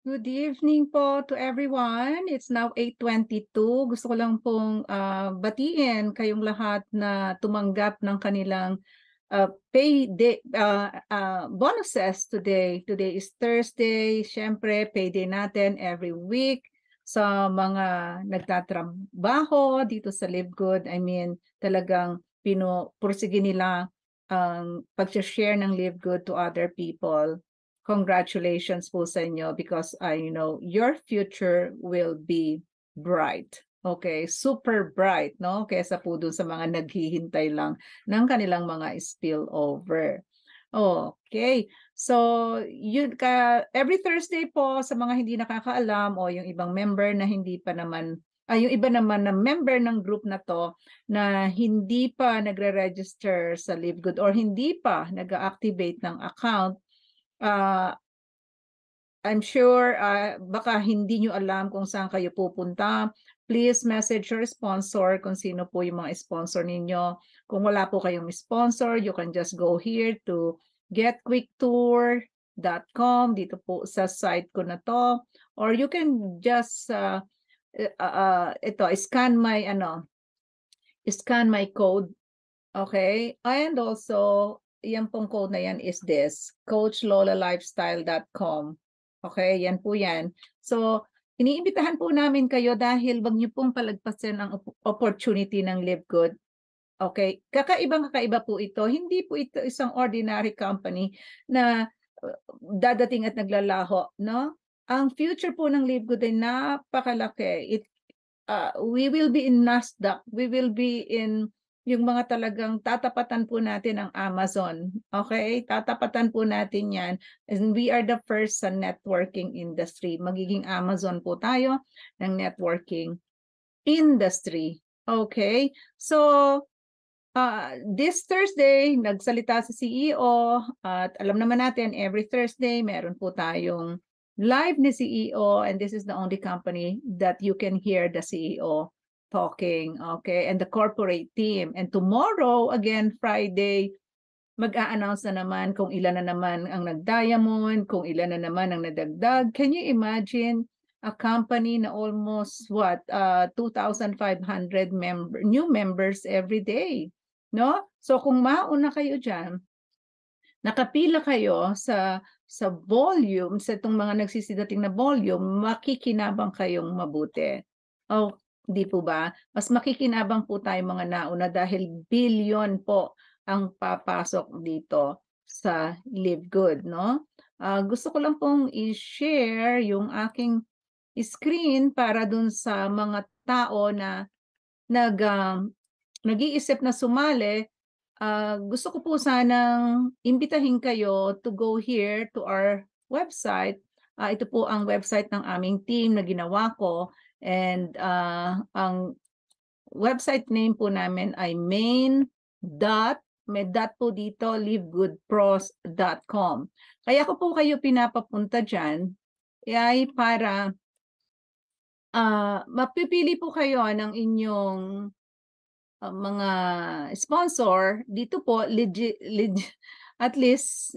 Good evening po to everyone. It's now 8:22. Gusto ko lang pong batiin kayong lahat na tumanggap ng kanilang payday bonuses today. Today is Thursday. Siyempre, payday natin every week sa mga nagtatrabaho dito sa Live Good. I mean, talagang pinupursige nila ang pag-share ng Live Good to other people. Congratulations po sa inyo because I know your future will be bright. Okay, super bright, no? Kaysa po dun sa mga naghihintay lang ng kanilang mga spillover. Okay. So, yun every Thursday po sa mga hindi nakakaalam o yung ibang member na hindi pa naman yung iba naman na member ng group na to na hindi pa nagre-register sa Live Good or hindi pa nag-activate ng account. I'm sure baka hindi nyo alam kung saan kayo pupunta. Please message your sponsor kung sino po yung mga sponsor ninyo. Kung wala po kayong sponsor, you can just go here to getquicktour.com dito po sa site ko na to. Or you can just scan my code. Okay? And also, yan pong code na yan is this, coachlolalifestyle.com. Okay, yan po yan. So, iniimbitahan po namin kayo dahil wag niyo pong palagpasin ang opportunity ng Live Good. Okay, kakaiba po ito. Hindi po ito isang ordinary company na dadating at naglalaho, no? Ang future po ng Live Good ay napakalaki. We will be in Nasdaq. We will be in yung mga talagang tatapatan po natin ang Amazon. Okay? Tatapatan po natin yan. And we are the first sa networking industry. Magiging Amazon po tayo ng networking industry. Okay? So, this Thursday, nagsalita si CEO at alam naman natin every Thursday meron po tayong live ni CEO and this is the only company that you can hear the CEO talking, okay, and the corporate team. And tomorrow, again, Friday, mag-a-announce na naman kung ilan na naman ang nag-diamond, kung ilan na naman ang nadagdag. Can you imagine a company na almost 2,500 new members every day, no? So kung mauna kayo diyan, nakapila kayo sa volume, sa itong mga nagsisidating na volume, makikinabang kayong mabuti. Oh, di po ba? Mas makikinabang po tayo mga nauna dahil billion po ang papasok dito sa Live Good, no? Gusto ko lang pong i-share yung aking screen para dun sa mga tao na nag nag-iisip na sumali. Gusto ko po sanang imbitahin kayo to go here to our website. Ito po ang website ng aming team na ginawa ko and ang website name po namin ay may dot po dito, livegoodpros.com. Kaya ko po kayo pinapapunta dyan ay para mapipili po kayo ng inyong mga sponsor. Dito po at least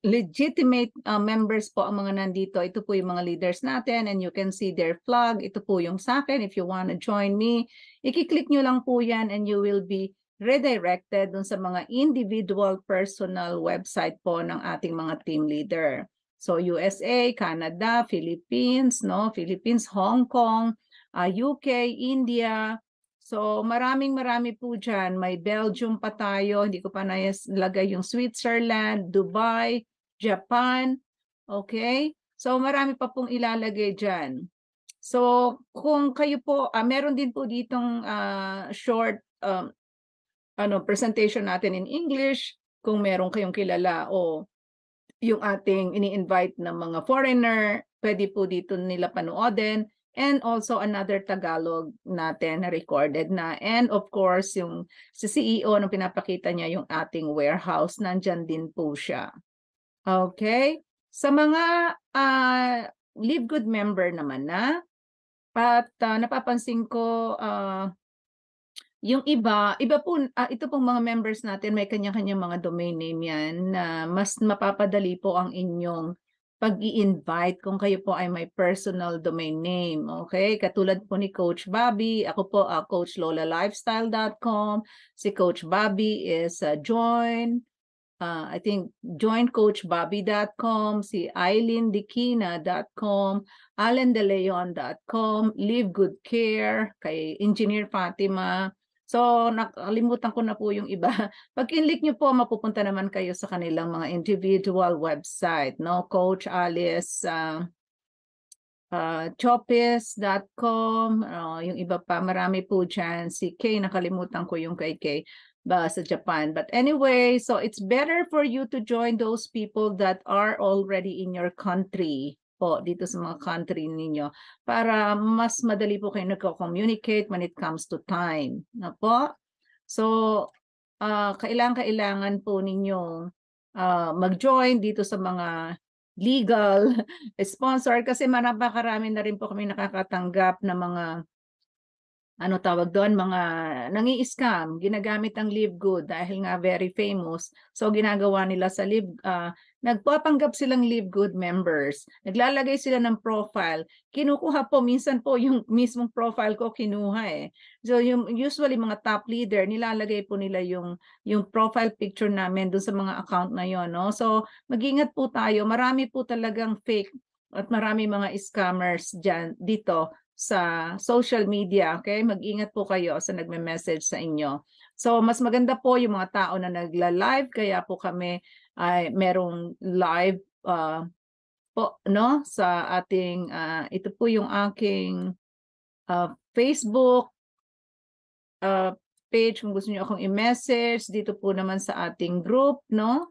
legitimate members po ang mga nandito. Ito po yung mga leaders natin and you can see their flag. Ito po yung sa akin. If you want to join me, i-click nyo lang po yan and you will be redirected dun sa mga individual personal website po ng ating mga team leader. So USA, Canada, Philippines, no? Philippines, Hong Kong, UK, India. So marami po dyan. May Belgium pa tayo. Hindi ko pa nalagay yung Switzerland, Dubai, Japan. Okay? So marami pa pong ilalagay dyan. So kung kayo po, meron din po ditong short presentation natin in English. Kung meron kayong kilala o yung ating ini-invite ng mga foreigner, pwede po dito nila panoodin. And also another Tagalog natin na recorded na. And of course, yung si CEO, nung pinapakita niya yung ating warehouse, nandyan din po siya. Okay? Sa mga Live Good member naman na, at napapansin ko, yung iba po, ito pong mga members natin, may kanya-kanyang mga domain name yan na mas mapapadali po ang inyong pag-i-invite kung kayo po ay may personal domain name. Okay? Katulad po ni Coach Bobby, ako po coachlolalifestyle.com. Si Coach Bobby is join. I think joincoachbobby.com, si eileendikina.com, alendeleon.com, Live Good Care, kay Engineer Fatima. So, nakalimutan ko na po yung iba. Pag kinlik nyo po, mapupunta naman kayo sa kanilang mga individual website, no? Coach Alice, chopis.com, yung iba pa, marami po dyan. Si Kay, nakalimutan ko yung kay Kay sa Japan. But anyway, so it's better for you to join those people that are already in your country po, dito sa mga country ninyo, para mas madali po kayo nagko-communicate when it comes to time. Na po? So, kailangan po ninyong mag-join dito sa mga legal sponsor kasi napakarami na rin po kami nakakatanggap na mga ano tawag doon, mga nangi-scam, ginagamit ang Live Good dahil nga very famous. So ginagawa nila sa nagpapanggap silang Live Good members. Naglalagay sila ng profile. Kinukuha po, minsan po yung mismong profile ko kinuha eh. So yung usually mga top leader, nilalagay po nila yung profile picture namin doon sa mga account na yon, no? So mag-ingat po tayo. Marami po talagang fake at marami mga scammers dyan dito sa social media, okay? Mag-ingat po kayo sa nagme-message sa inyo. So, mas maganda po yung mga tao na nagla-live, kaya po kami ay merong live po, no? Sa ating, ito po yung aking Facebook page kung gusto niyo akong i-message. Dito po naman sa ating group, no?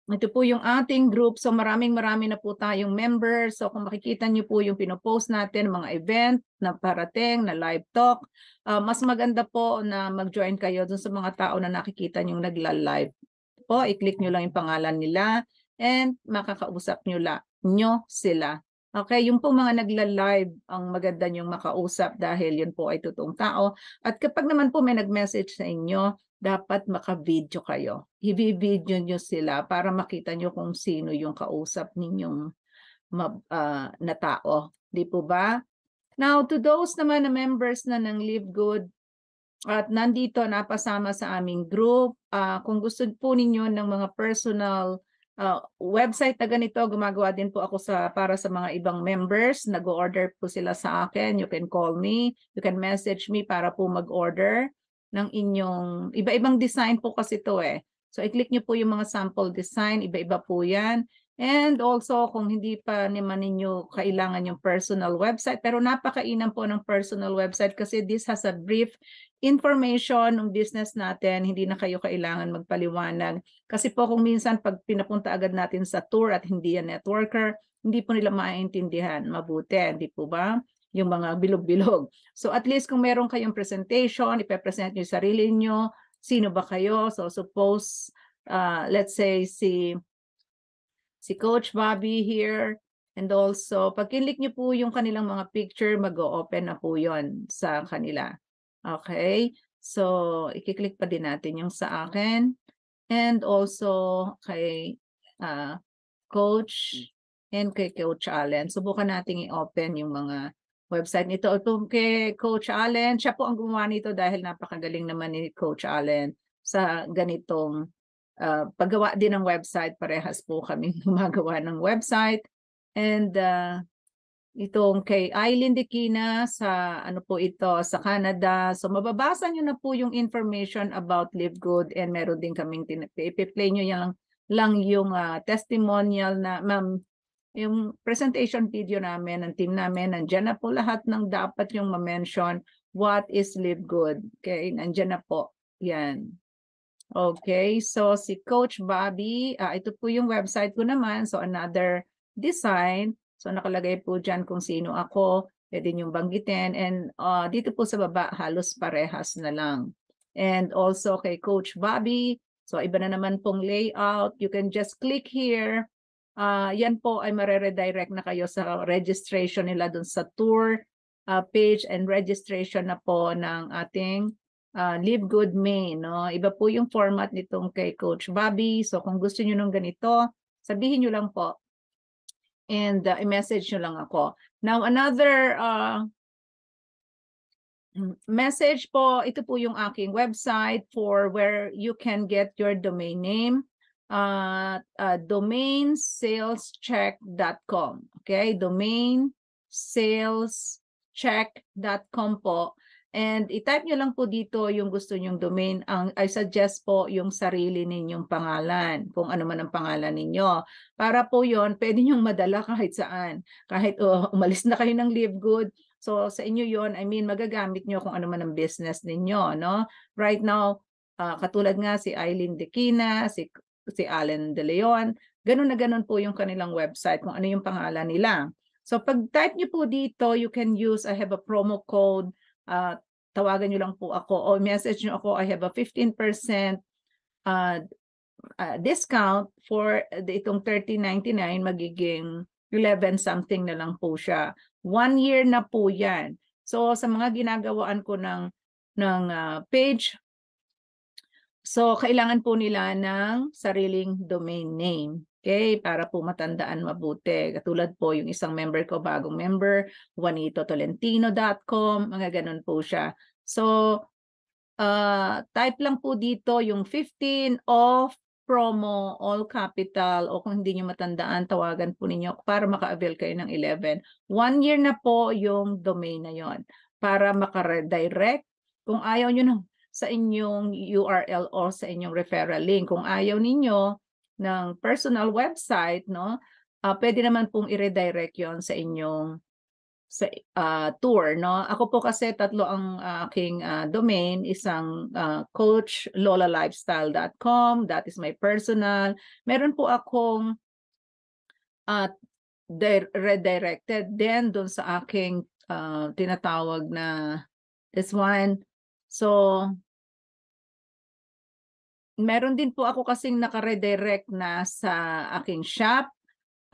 Ito po yung ating group. So marami na po tayong members. So kung makikita niyo po yung pinopost natin, mga event na parating, na live talk, mas maganda po na mag-join kayo dun sa mga tao na nakikita niyo nagla-live po. I-click niyo lang yung pangalan nila and makakausap niyo sila. Okay, yung po mga nagla-live ang maganda niyong makausap dahil yun po ay totoong tao. At kapag naman po may nag-message sa inyo, dapat maka-video kayo. I-video nyo sila para makita nyo kung sino yung kausap ninyong na tao. Di po ba? Now, to those naman na members na ng Live Good at nandito napasama sa aming group, kung gusto po ninyo ng mga personal website na ganito, gumagawa din po ako para sa mga ibang members. Nag-order po sila sa akin. You can call me. You can message me para po mag-order ng inyong iba-ibang design po kasi ito eh. So i-click nyo po yung mga sample design, iba-iba po yan. And also kung hindi pa naman ninyo kailangan yung personal website, pero napakainam po ng personal website kasi this has a brief information ng business natin, hindi na kayo kailangan magpaliwanag. Kasi po kung minsan pag pinapunta agad natin sa tour at hindi yan networker, hindi po nila maintindihan mabuti, hindi po ba? Yung mga bilog-bilog. So at least kung meron kayong presentation, ipe-present nyo yung sarili nyo, sino ba kayo? So suppose, let's say si Coach Bobby here, and also pag kinlik nyo po yung kanilang mga picture, mag-o-open na po yon sa kanila. Okay? So i-click pa din natin yung sa akin. And also kay Coach and kay Coach Allen. Subukan nating i-open yung mga website nito. Ito kay Coach Allen, siya po ang gumawa nito dahil napakagaling naman ni Coach Allen sa ganitong paggawa din ng website. Parehas po kami gumagawa ng website. And itong kay Eileen Dikina sa ano po ito sa Canada. So mababasa nyo na po yung information about Live Good and meron din kaming i-play nyo lang yung testimonial na yung presentation video namin ng team namin. Nandiyan na po lahat ng dapat yung ma-mention what is Live Good. Okay, nandiyan na po. Yan. Okay, so si Coach Bobby, ito po yung website ko naman. So another design. So nakalagay po dyan kung sino ako, pwede niyong banggitin. And dito po sa baba, halos parehas na lang. And also kay Coach Bobby, so iba na naman pong layout. You can just click here. Yan po ay mare-redirect na kayo sa registration nila dun sa tour page and registration na po ng ating Live Good Main. No? Iba po yung format nitong kay Coach Bobby. So kung gusto niyo nung ganito, sabihin nyo lang po and i-message nyo lang ako. Now, another message po, ito po yung aking website for where you can get your domain name, domainsalscheck.com. Okay, domainsalscheck.com po. And i-type nyo lang po dito yung gusto nyong domain. I suggest po yung sarili ninyong pangalan, kung ano man ang pangalan ninyo. Para po yon pwede nyong madala kahit saan. Kahit umalis na kayo ng LiveGood, so sa inyo yon, I mean, magagamit nyo kung ano man ang business ninyo, no? Right now, katulad nga si Eileen Dequina, si Allen De Leon, ganun na ganun po yung kanilang website, kung ano yung pangalan nila. So pag type nyo po dito, you can use, I have a promo code, tawagan nyo lang po ako o message nyo ako, I have a 15% discount for itong $13.99, magiging 11 something na lang po siya. 1 year na po yan. So sa mga ginagawaan ko ng page, so kailangan po nila ng sariling domain name. Okay, para po matandaan mabuti. Katulad po yung isang member ko, bagong member, juanitotolentino.com, mga ganun po siya. So type lang po dito yung 15 off promo, all capital, o kung hindi nyo matandaan, tawagan po ninyo para maka-avail kayo ng 11. 1 year na po yung domain na yon para maka-redirect. Kung ayaw nyo na sa inyong URL o sa inyong referral link, kung ayaw ninyo ng personal website, no, pwede naman pong i-redirect yon sa inyong tour, no? Ako po kasi tatlo ang aking domain, isang coachlolalifestyle.com, that is my personal. Meron po akong redirected then doon sa aking tinatawag na this one. So meron din po ako kasing naka-redirect na sa aking shop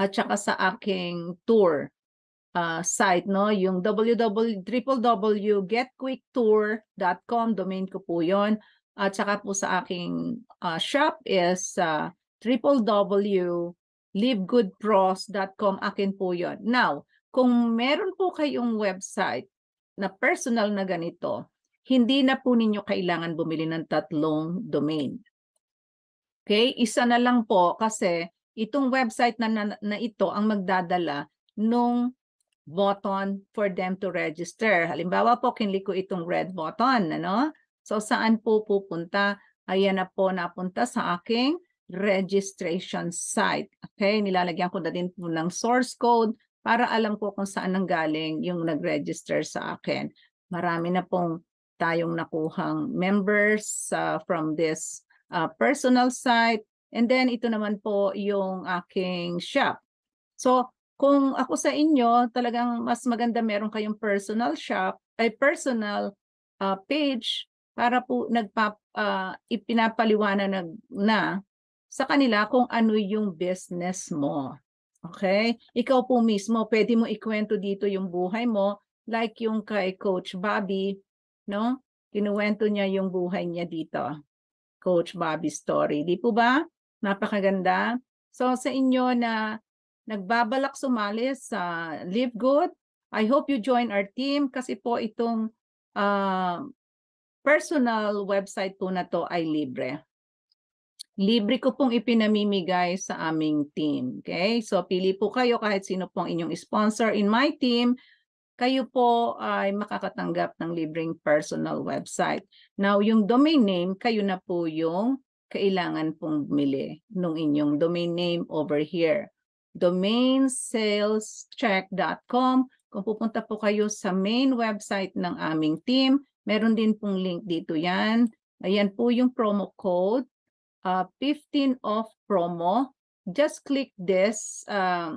at saka sa aking tour site, no? Yung www.getquicktour.com, domain ko po yon. At saka po sa aking shop is www.livegoodpros.com, akin po yon. Now, kung meron po kayong website na personal na ganito, hindi na po ninyo kailangan bumili ng 3 domain. Okay, isa na lang po kasi itong website na ito ang magdadala nung button for them to register. Halimbawa po, kinlik ko itong red button, ano? So saan po pupunta? Ayan na po, napunta sa aking registration site. Okay, nilalagyan ko na din po ng source code para alam ko kung saan nanggaling yung nag-register sa akin. Marami na pong tayong nakuhang members from this personal site. And then ito naman po yung aking shop. So kung ako sa inyo, talagang mas maganda meron kayong personal shop, ay personal page para po ipinapaliwanag na sa kanila kung ano yung business mo. Okay? Ikaw po mismo, pwede mo ikwento dito yung buhay mo, like yung kay Coach Bobby, no? Kinuwento niya yung buhay niya dito. Coach Bobby story. Di po ba? Napakaganda. So sa inyo na nagbabalak sumali sa Live Good, I hope you join our team kasi po itong personal website po na to ay libre. Libre ko pong ipinamimigay sa aming team. Okay? So pili po kayo kahit sino pong inyong sponsor in my team, kayo po ay makakatanggap ng libreng personal website. Now, yung domain name, kayo na po yung kailangan pong bumili ng inyong domain name over here. Domainsalscheck.com. Kung pupunta po kayo sa main website ng aming team, meron din pong link dito yan. Ayan po yung promo code, 15 off promo. Just click this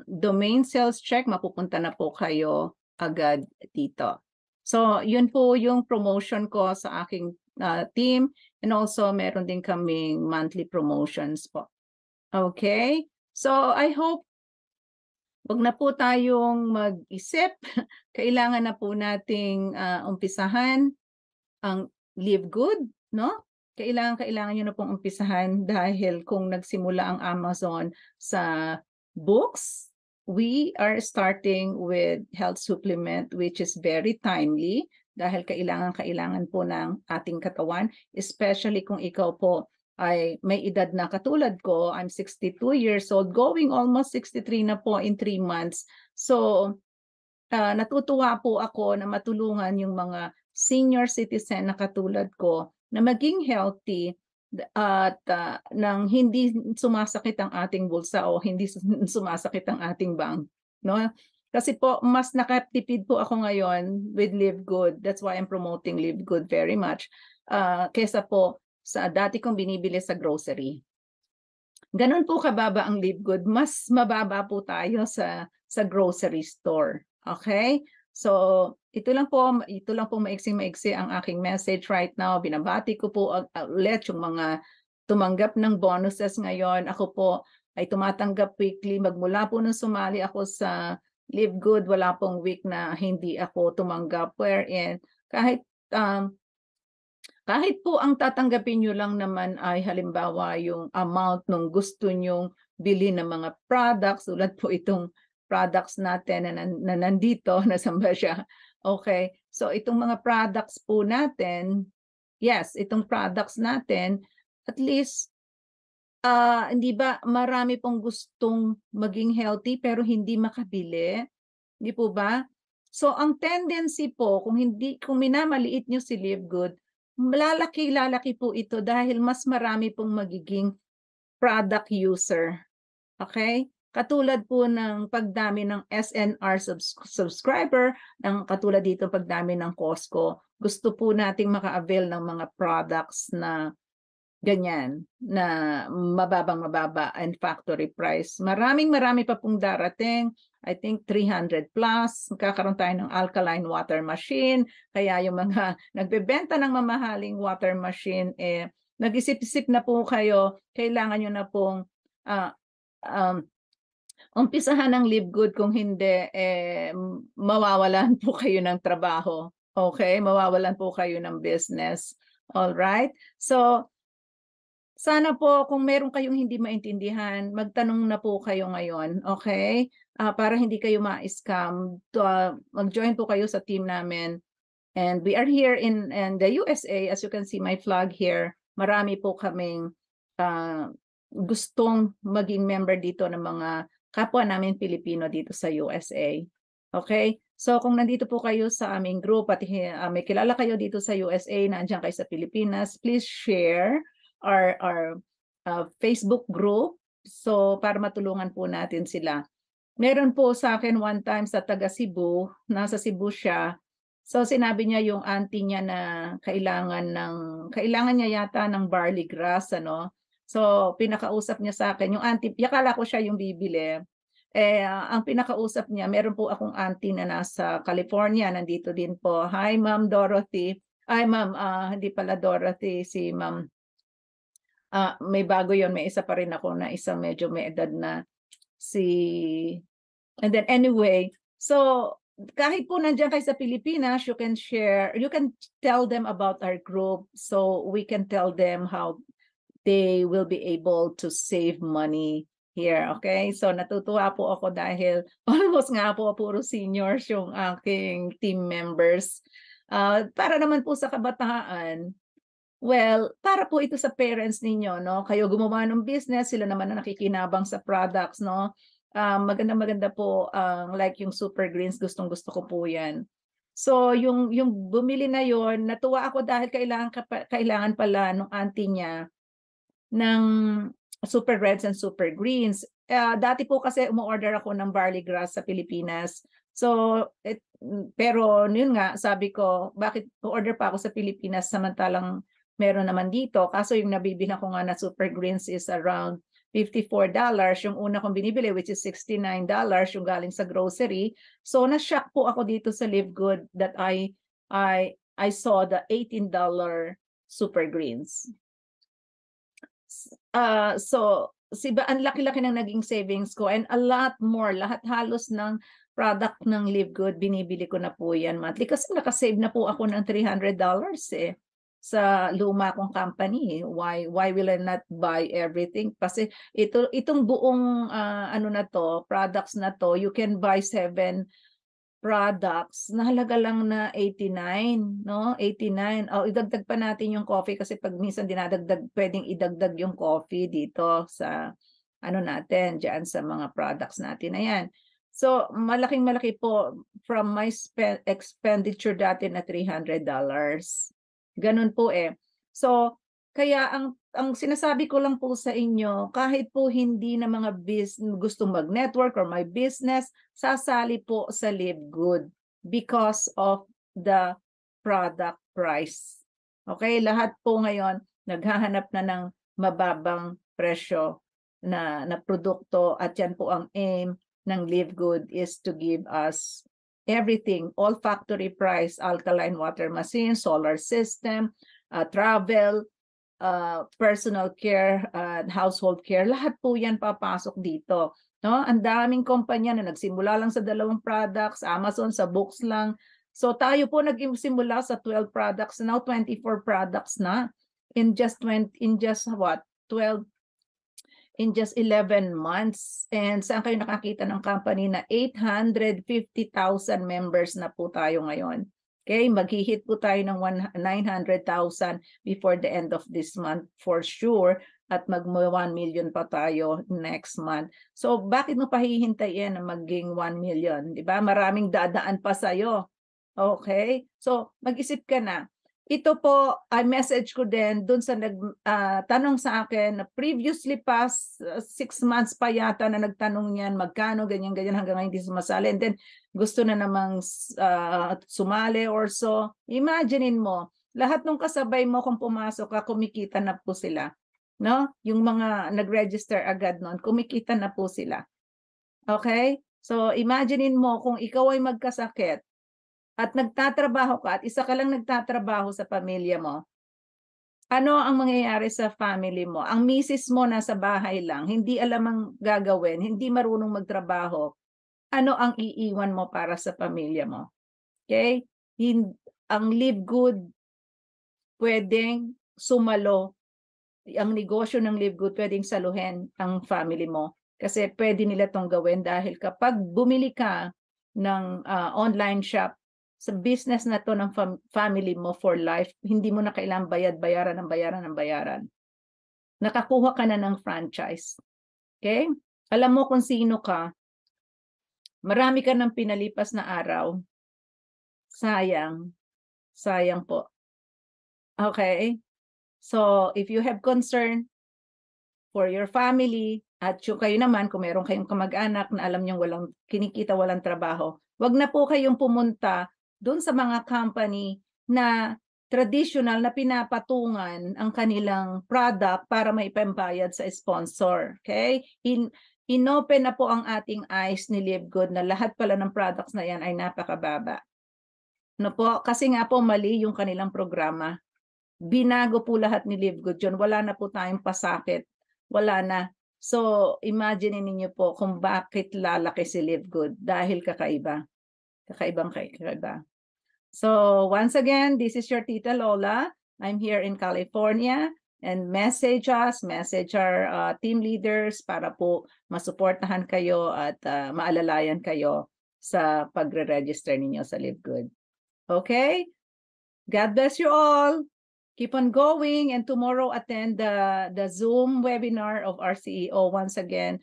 domain sales check, mapupunta na po kayo agad dito. So, yun po yung promotion ko sa aking team, and also meron din kaming monthly promotions po. Okay? So, I hope wag na po tayong mag-isip. Kailangan na po nating umpisahan ang Live Good, no? kailangan niyo na pong umpisahan dahil kung nagsimula ang Amazon sa books, we are starting with health supplement which is very timely dahil kailangan po ng ating katawan, especially kung ikaw po ay may edad na katulad ko. I'm 62 years old, going almost 63 na po in 3 months. So, natutuwa po ako na matulungan yung mga senior citizen na katulad ko na maging healthy at nang hindi sumasakit ang ating bulsa o hindi sumasakit ang ating bank, no? Kasi po mas nakatipid po ako ngayon with Live Good. That's why I'm promoting Live Good very much. Kesa po sa dati kong binibili sa grocery. Ganun po kababa ang Live Good, mas mababa po tayo sa grocery store. Okay? So, ito lang po maiksing-maiksi ang aking message right now. Binabati ko po ulit yung mga tumanggap ng bonuses ngayon. Ako po ay tumatanggap weekly. Magmula po nung sumali ako sa Live Good, wala pong week na hindi ako tumanggap, wherein kahit po ang tatanggapin nyo lang naman ay halimbawa yung amount nung gusto nyong bili ng mga products, tulad po itong products natin na nandito, nasaan ba siya? Okay, so itong mga products po natin, yes, itong products natin, at least, hindi ba marami pong gustong maging healthy pero hindi makabili? Hindi po ba? So ang tendency po, kung minamaliit nyo si Live Good, lalaki po ito dahil mas marami pong magiging product user. Okay? Katulad po ng pagdami ng SNR subscriber, katulad dito pagdami ng Costco, gusto po nating maka-avail ng mga products na ganyan, na mababa and factory price. Marami pa pong darating. I think 300 plus. Magkakaroon tayo ng alkaline water machine. Kaya yung mga nagbebenta ng mamahaling water machine, nag-isip-isip na po kayo, kailangan nyo na pong umpisahan ng Live Good. Kung hindi, mawawalan po kayo ng trabaho. Okay? Mawawalan po kayo ng business. All right? So, sana po kung meron kayong hindi maintindihan, magtanong na po kayo ngayon, okay? Para hindi kayo ma-scam, mag-join po kayo sa team namin. And we are here in the USA, as you can see my flag here. Marami po kaming gustong maging member dito ng mga kapwa namin Pilipino dito sa USA. Okay? So kung nandito po kayo sa aming group at may kilala kayo dito sa USA, nandiyan kayo sa Pilipinas, please share our Facebook group, so para matulungan po natin sila. Meron po sa akin one time sa taga Cebu, nasa Cebu siya. So sinabi niya yung auntie niya na kailangan niya yata ng barley grass, ano. So pinakausap niya sa akin yung auntie, akala ko siya yung bibili. Ang pinakausap niya, meron po akong auntie na nasa California, nandito din po. Hi Ma'am Dorothy. Ay ma'am, hindi pala Dorothy, si Ma'am. May bago yon, may isa pa rin ako na isang medyo may edad na and then anyway, so kahit po nandiyan kayo sa Pilipinas, you can tell them about our group so we can tell them how they will be able to save money here, okay? So natutuwa po ako dahil almost nga po puro seniors yung aking team members. Para naman po sa kabataan, well, para po ito sa parents ninyo, no? Kayo gumawa ng business, sila naman na nakikinabang sa products, no? Maganda po, like yung Super Greens, gustong-gusto ko po yan. So, yung bumili na yon, natuwa ako dahil kailangan pala nung auntie niya ng Super Reds and Super Greens. Dati po kasi umu-order ako ng barley grass sa Pilipinas. So, pero yun nga, sabi ko, bakit order pa ako sa Pilipinas samantalang meron naman dito? Kaso yung nabibili ko nga na Super Greens is around $54. Yung una kong binibili, which is $69, yung galing sa grocery. So, na-shock po ako dito sa Live Good that I saw the $18 Super Greens. So, ang laki-laki ng naging savings ko and a lot more, lahat halos ng product ng Live Good, binibili ko na po yan monthly kasi nakasave na po ako ng $300 eh. sa luma kong company. Why will I not buy everything? Kasi itong buong ano na to, products na to, you can buy 7 products na halaga lang na 89, no? 89. Oh, idagdag pa natin yung coffee kasi pag minsan dinadagdag, pwedeng idagdag yung coffee dito sa ano natin, diyan sa mga products natin. Ayan. So, malaking-malaki po from my expenditure dati na $300. Ganun po eh. So, kaya ang sinasabi ko lang po sa inyo, kahit po hindi na mga gustong mag-network or may business, sasali po sa Live Good because of the product price. Okay, lahat po ngayon naghahanap na ng mababang presyo na produkto at yan po ang aim ng Live Good is to give us everything, all factory price, alkaline water machine, solar system, travel, personal care, household care, lahat po yan papasok dito. No? Ang daming kumpanya na nagsimula lang sa 2 products, Amazon sa books lang. So tayo po nagsimula sa 12 products, now 24 products na in just 11 months. And saan kayo nakakita ng company na 850,000 members na po tayo ngayon. Okay, maghihit po tayo ng 900,000 before the end of this month for sure at mag-1 million pa tayo next month. So bakit mo pahihintayin na maging 1 million? 'Di ba? Maraming dadaan pa sa'yo. Okay? So mag-isip ka na. Ito po, ay message ko din dun sa tanong sa akin na previously past 6 months pa yata na nagtanong yan, magkano, ganyan-ganyan hanggang ngayon hindi sumasali. And then gusto na namang sumali or so. Imaginein mo, lahat ng kasabay mo kung pumasok ka, kumikita na po sila. No? Yung mga nag-register agad noon, kumikita na po sila. Okay? So imaginein mo kung ikaw ay magkasakit, at nagtatrabaho ka at isa ka lang nagtatrabaho sa pamilya mo, ano ang mangyayari sa family mo? Ang misis mo nasa bahay lang, hindi alam ang gagawin, hindi marunong magtrabaho. Ano ang iiwan mo para sa pamilya mo? Okay? Ang Live Good pwedeng sumalo. Ang negosyo ng Live Good pwedeng saluhin ang family mo. Kasi pwede nila tong gawin dahil kapag bumili ka ng online shop, sa business na to ng family mo for life, hindi mo na kailangang bayaran ng bayaran. Nakakuha ka na ng franchise. Okay? Alam mo kung sino ka. Marami ka ng pinalipas na araw. Sayang. Sayang po. Okay? So, if you have concern for your family, at yung kayo naman, kung meron kayong kamag-anak na alam nyo walang kinikita, walang trabaho, wag na po kayong pumunta doon sa mga company na traditional na pinapatungan ang kanilang product para maipambayad sa sponsor. Okay? Inopen na po ang ating eyes ni Live Good na lahat pala ng products na yan ay napakababa. No po? Kasi nga po mali yung kanilang programa. Binago po lahat ni Live Good yun. Wala na po tayong pasakit. Wala na. So, imagine ninyo po kung bakit lalaki si Live Good dahil kakaiba. Kakaiba. So once again, this is your Tita Lola. I'm here in California and message our team leaders para po masuportahan kayo at maalalayan kayo sa pagre-register ninyo sa Live Good. Okay? God bless you all. Keep on going and tomorrow attend the Zoom webinar of our CEO. Once again,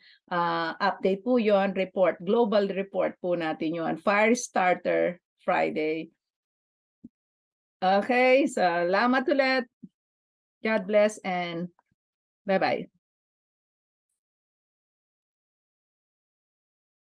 update po yon, report, global report po natin yon. Fire Starter Friday. Okay, salamat ulit. God bless and bye-bye.